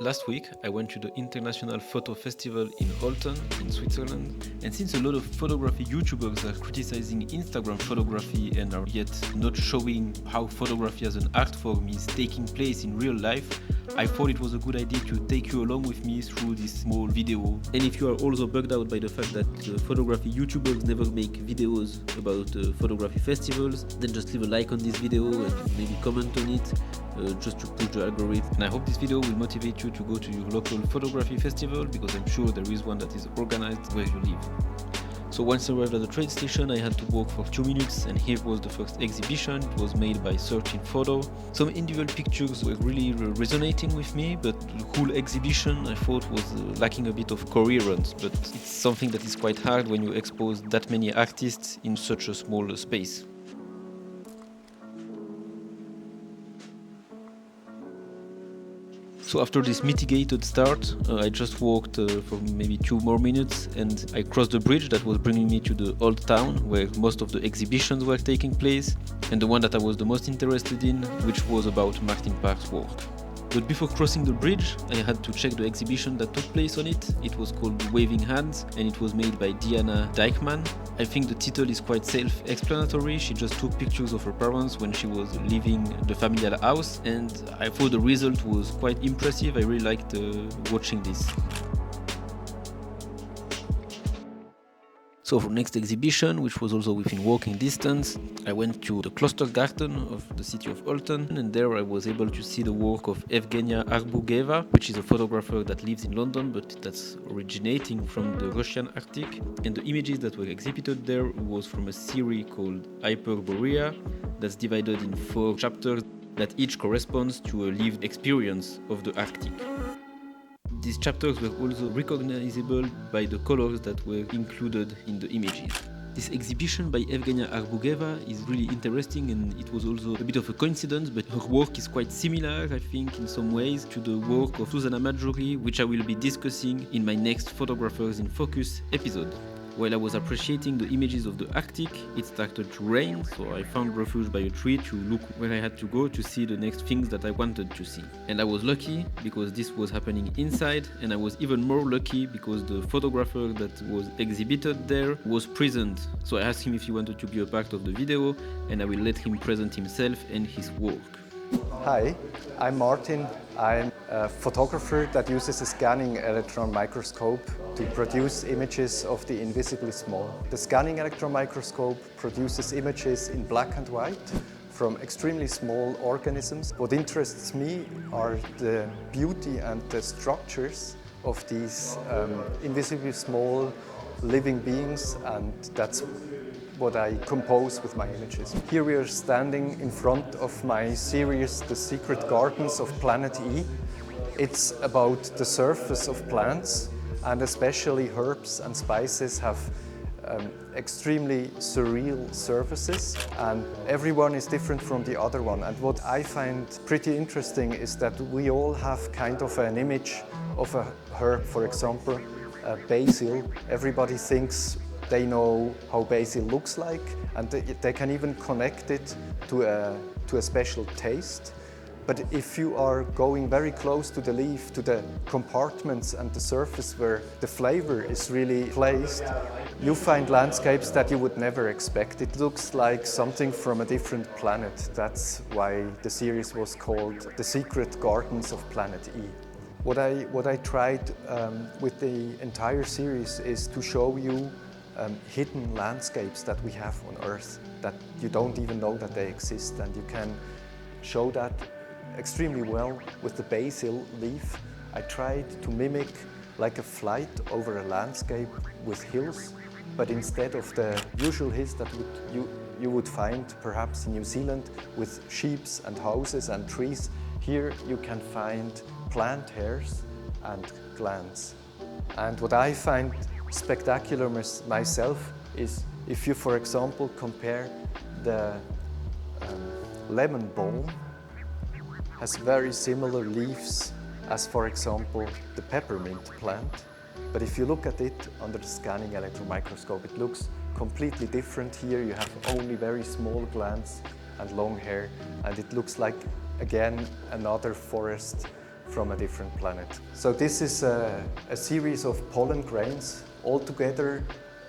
Last week, I went to the International Photo Festival in Olten, in Switzerland, and since a lot of photography YouTubers are criticizing Instagram photography and are yet not showing how photography as an art form is taking place in real life, I thought it was a good idea to take you along with me through this small video. And if you are also bugged out by the fact that photography YouTubers never make videos about photography festivals, then just leave a like on this video and maybe comment on it. Just to push the algorithm. And I hope this video will motivate you to go to your local photography festival, because I'm sure there is one that is organized where you live. So once I arrived at the train station, I had to walk for 2 minutes, and here was the first exhibition. It was made by Search in Photo. Some individual pictures were really resonating with me, but the whole exhibition I thought was lacking a bit of coherence. But it's something that is quite hard when you expose that many artists in such a small space. So after this mitigated start, I just walked for maybe 2 more minutes, and I crossed the bridge that was bringing me to the old town where most of the exhibitions were taking place, and the one that I was the most interested in, which was about Martin Parr's work. But before crossing the bridge, I had to check the exhibition that took place on it. It was called Waving Hands, and it was made by Deanna Dikeman. I think the title is quite self-explanatory. She just took pictures of her parents when she was leaving the familial house, and I thought the result was quite impressive. I really liked watching this. So for next exhibition, which was also within walking distance, I went to the Klostergarten of the city of Olten, and there I was able to see the work of Evgenia Arbugaeva, which is a photographer that lives in London, but that's originating from the Russian Arctic. And the images that were exhibited there was from a series called Hyperborea, that's divided in 4 chapters that each corresponds to a lived experience of the Arctic. These chapters were also recognizable by the colors that were included in the images. This exhibition by Evgenia Arbugaeva is really interesting, and it was also a bit of a coincidence, but her work is quite similar, I think, in some ways, to the work of Susanna Maggiore, which I will be discussing in my next Photographers in Focus episode. While I was appreciating the images of the Arctic, it started to rain, so I found refuge by a tree to look where I had to go to see the next things that I wanted to see. And I was lucky because this was happening inside, and I was even more lucky because the photographer that was exhibited there was present. So I asked him if he wanted to be a part of the video, and I will let him present himself and his work. Hi, I'm Martin. I'm a photographer that uses a scanning electron microscope to produce images of the invisibly small. The scanning electron microscope produces images in black and white from extremely small organisms. What interests me are the beauty and the structures of these invisibly small living beings, and that's what I compose with my images. Here we are standing in front of my series, The Secret Gardens of Planet E. It's about the surface of plants, and especially herbs and spices have extremely surreal surfaces, and everyone is different from the other one. And what I find pretty interesting is that we all have kind of an image of a herb, for example, basil. Everybody thinks they know how basil looks like, and they can even connect it to a special taste. But if you are going very close to the leaf, to the compartments and the surface where the flavor is really placed, you find landscapes that you would never expect. It looks like something from a different planet. That's why the series was called The Secret Gardens of Planet E. What I tried with the entire series is to show you hidden landscapes that we have on Earth that you don't even know that they exist, and you can show that extremely well with the basil leaf. I tried to mimic like a flight over a landscape with hills, but instead of the usual hills that you would find perhaps in New Zealand with sheep and houses and trees, here you can find plant hairs and glands. And what I find spectacular myself is if you, for example, compare the lemon balm, has very similar leaves as, for example, the peppermint plant. But if you look at it under the scanning electron microscope, it looks completely different. Here you have only very small glands and long hair, and it looks like, again, another forest from a different planet. So this is a series of pollen grains. Altogether,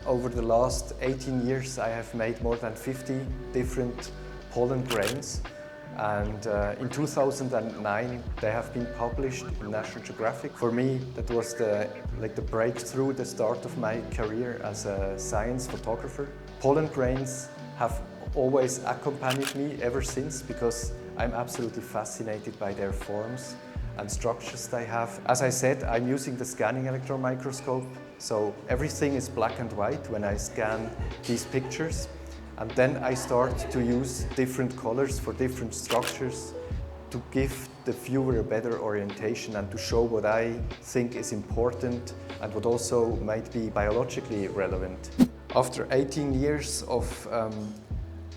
over the last 18 years, I have made more than 50 different pollen grains. And in 2009, they have been published in National Geographic. For me, that was the breakthrough, the start of my career as a science photographer. Pollen grains have always accompanied me ever since because I'm absolutely fascinated by their forms and structures they have. As I said, I'm using the scanning electron microscope, so everything is black and white when I scan these pictures. And then I start to use different colors for different structures to give the viewer a better orientation and to show what I think is important and what also might be biologically relevant. After 18 years of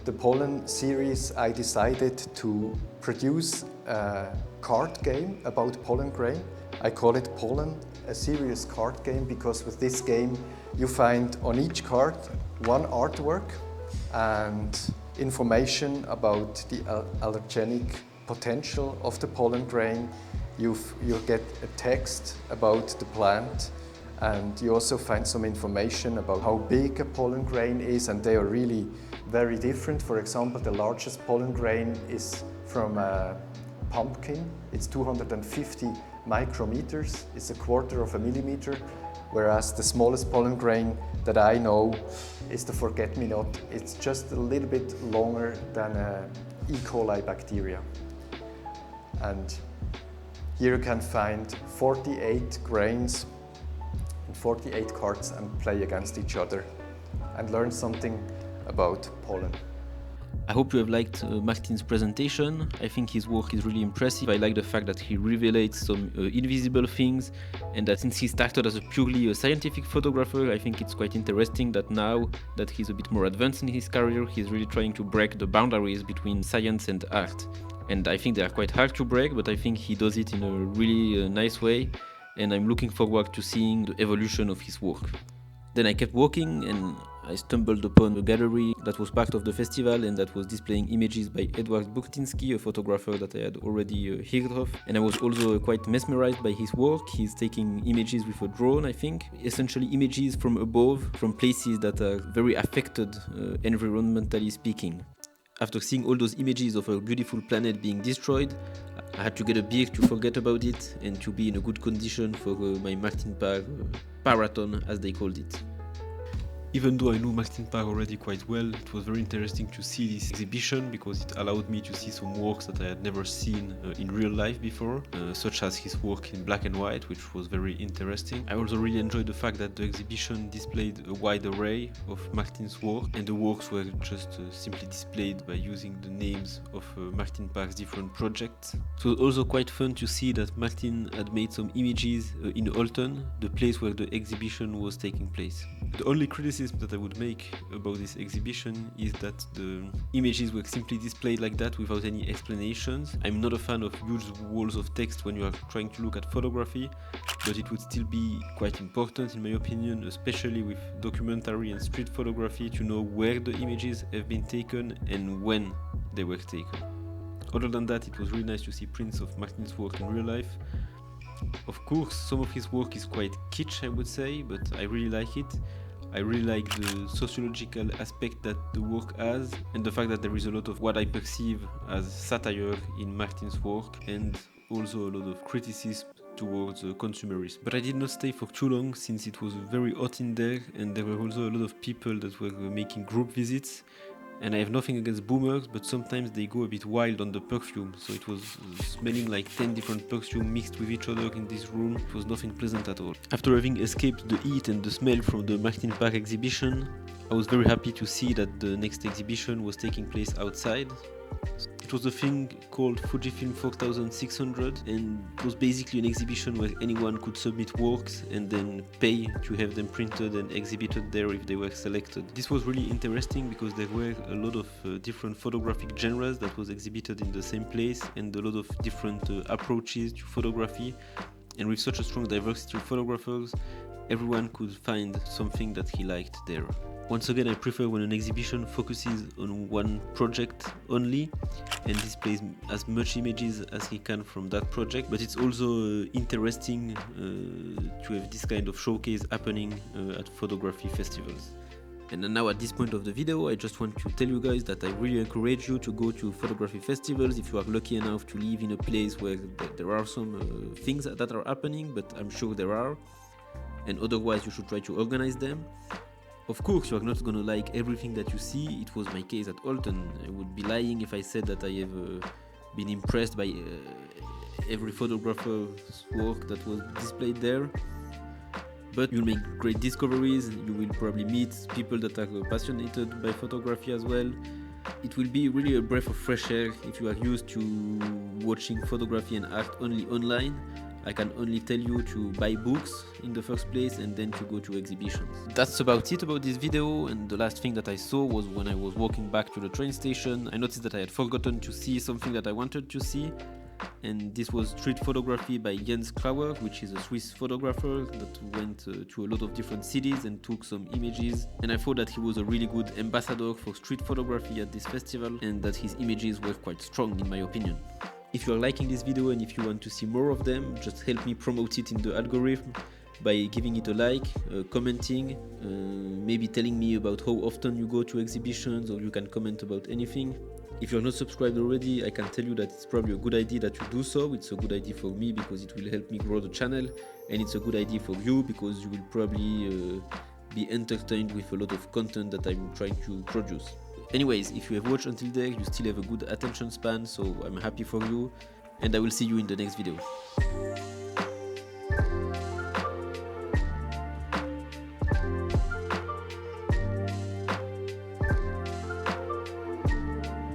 the pollen series, I decided to produce a card game about pollen grain. I call it Pollen, a serious card game, because with this game you find on each card one artwork and information about the allergenic potential of the pollen grain. You'll get a text about the plant, and you also find some information about how big a pollen grain is, and they are really very different. For example, the largest pollen grain is from a pumpkin. It's 250 micrometers. It's a quarter of a millimeter. Whereas the smallest pollen grain that I know is the forget-me-not. It's just a little bit longer than an E. coli bacteria. And here you can find 48 grains and 48 cards and play against each other and learn something about pollen. I hope you have liked Martin's presentation. I think his work is really impressive. I like the fact that he reveals some invisible things, and that since he started as a purely scientific photographer, I think it's quite interesting that now that he's a bit more advanced in his career, he's really trying to break the boundaries between science and art. And I think they are quite hard to break, but I think he does it in a really nice way, and I'm looking forward to seeing the evolution of his work. Then I kept walking and I stumbled upon a gallery that was part of the festival and that was displaying images by Burtynsky, a photographer that I had already heard of. And I was also quite mesmerized by his work. He's taking images with a drone, I think. Essentially images from above, from places that are very affected environmentally speaking. After seeing all those images of a beautiful planet being destroyed, I had to get a beer to forget about it and to be in a good condition for my Martin Parr marathon, as they called it. Even though I knew Martin Parr already quite well, it was very interesting to see this exhibition because it allowed me to see some works that I had never seen in real life before, such as his work in black and white, which was very interesting. I also really enjoyed the fact that the exhibition displayed a wide array of Martin's work, and the works were just simply displayed by using the names of Martin Parr's different projects. It was also quite fun to see that Martin had made some images in Olten, the place where the exhibition was taking place. The only criticism that I would make about this exhibition is that the images were simply displayed like that without any explanations. I'm not a fan of huge walls of text when you are trying to look at photography, but it would still be quite important in my opinion, especially with documentary and street photography, to know where the images have been taken and when they were taken. Other than that, it was really nice to see prints of Martin's work in real life. Of course, some of his work is quite kitsch, I would say, but I really like it. I really like the sociological aspect that the work has, and the fact that there is a lot of what I perceive as satire in Martin's work, and also a lot of criticism towards consumerism. But I did not stay for too long since it was very hot in there, and there were also a lot of people that were making group visits. And I have nothing against boomers, but sometimes they go a bit wild on the perfume, so it was smelling like 10 different perfumes mixed with each other in this room. It was nothing pleasant at all. After having escaped the heat and the smell from the Martin Parr exhibition, I was very happy to see that the next exhibition was taking place outside. It was a thing called Fujifilm 4600, and it was basically an exhibition where anyone could submit works and then pay to have them printed and exhibited there if they were selected. This was really interesting because there were a lot of different photographic genres that was exhibited in the same place, and a lot of different approaches to photography. And with such a strong diversity of photographers, everyone could find something that he liked there. Once again, I prefer when an exhibition focuses on one project only and displays as much images as he can from that project, but it's also interesting to have this kind of showcase happening at photography festivals. And now at this point of the video, I just want to tell you guys that I really encourage you to go to photography festivals if you are lucky enough to live in a place where there are some things that are happening, but I'm sure there are, and otherwise you should try to organize them. Of course, you are not gonna like everything that you see. It was my case at Olten. I would be lying if I said that I have been impressed by every photographer's work that was displayed there. But you'll make great discoveries, you will probably meet people that are passionate by photography as well. It will be really a breath of fresh air if you are used to watching photography and art only online. I can only tell you to buy books in the first place and then to go to exhibitions. That's about it about this video, and the last thing that I saw was when I was walking back to the train station. I noticed that I had forgotten to see something that I wanted to see, and this was street photography by Krauer, which is a Swiss photographer that went to a lot of different cities and took some images, and I thought that he was a really good ambassador for street photography at this festival and that his images were quite strong in my opinion. If you are liking this video and if you want to see more of them, just help me promote it in the algorithm by giving it a like, commenting, maybe telling me about how often you go to exhibitions, or you can comment about anything. If you're not subscribed already, I can tell you that it's probably a good idea that you do so. It's a good idea for me because it will help me grow the channel, and it's a good idea for you because you will probably be entertained with a lot of content that I'm trying to produce. Anyways, if you have watched until there, you still have a good attention span, so I'm happy for you, and I will see you in the next video.